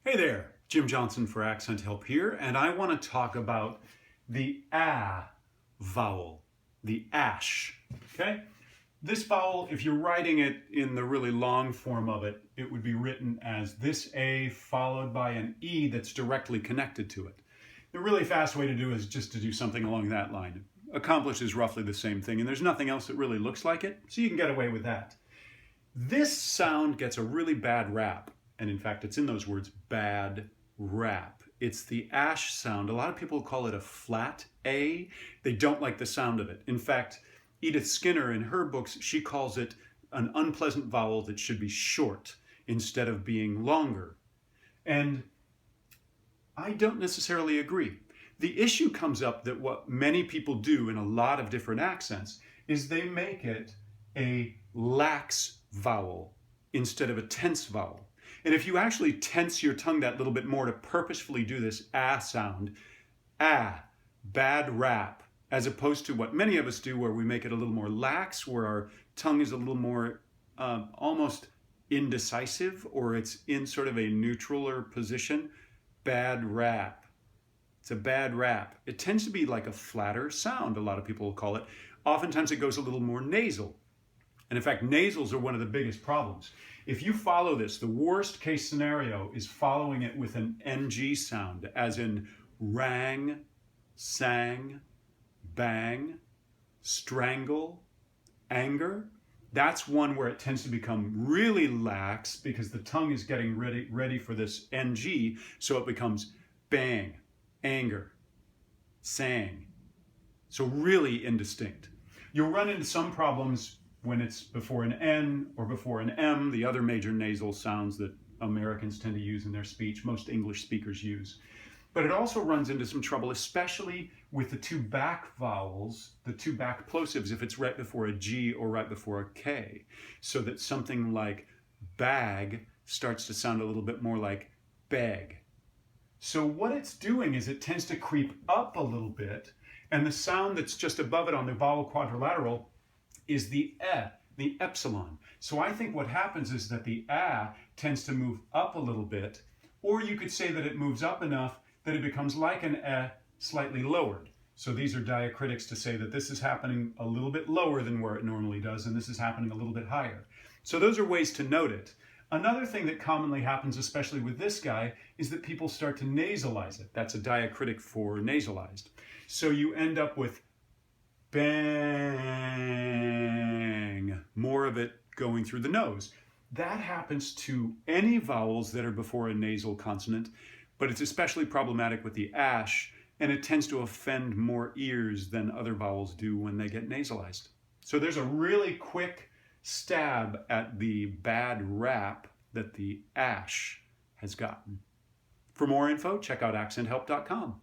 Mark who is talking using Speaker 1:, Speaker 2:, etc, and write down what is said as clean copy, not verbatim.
Speaker 1: Hey there, Jim Johnson for Accent Help here, and I want to talk about the ah vowel, the ash, okay? This vowel, if you're writing it in the really long form of it, it would be written as this A followed by an E that's directly connected to it. The really fast way to do it is just to do something along that line. It accomplishes roughly the same thing, and there's nothing else that really looks like it, so you can get away with that. This sound gets a really bad rap. And in fact, it's in those words, bad rap. It's the ash sound. A lot of people call it a flat A. They don't like the sound of it. In fact, Edith Skinner, in her books, she calls it an unpleasant vowel that should be short instead of being longer. And I don't necessarily agree. The issue comes up that what many people do in a lot of different accents is they make it a lax vowel instead of a tense vowel. And if you actually tense your tongue that little bit more to purposefully do this ah sound, ah, bad rap, as opposed to what many of us do where we make it a little more lax, where our tongue is a little more almost indecisive, or it's in sort of a neutraler position, bad rap. It's a bad rap. It tends to be like a flatter sound, a lot of people will call it. Oftentimes it goes a little more nasal. And in fact, nasals are one of the biggest problems. If you follow this, the worst case scenario is following it with an NG sound, as in rang, sang, bang, strangle, anger. That's one where it tends to become really lax because the tongue is getting ready for this NG, so it becomes bang, anger, sang. So really indistinct. You'll run into some problems when it's before an N or before an M, the other major nasal sounds that Americans tend to use in their speech, most English speakers use. But it also runs into some trouble, especially with the two back vowels, the two back plosives, if it's right before a G or right before a K, so that something like bag starts to sound a little bit more like beg. So what it's doing is it tends to creep up a little bit, and the sound that's just above it on the vowel quadrilateral is the the epsilon. So I think what happens is that the tends to move up a little bit, or you could say that it moves up enough that it becomes like an slightly lowered. So these are diacritics to say that this is happening a little bit lower than where it normally does, and this is happening a little bit higher. So those are ways to note it. Another thing that commonly happens, especially with this guy, is that people start to nasalize it. That's a diacritic for nasalized. So you end up with bang, more of it going through the nose. That happens to any vowels that are before a nasal consonant, but it's especially problematic with the ash, and it tends to offend more ears than other vowels do when they get nasalized. So there's a really quick stab at the bad rap that the ash has gotten. For more info, check out accenthelp.com.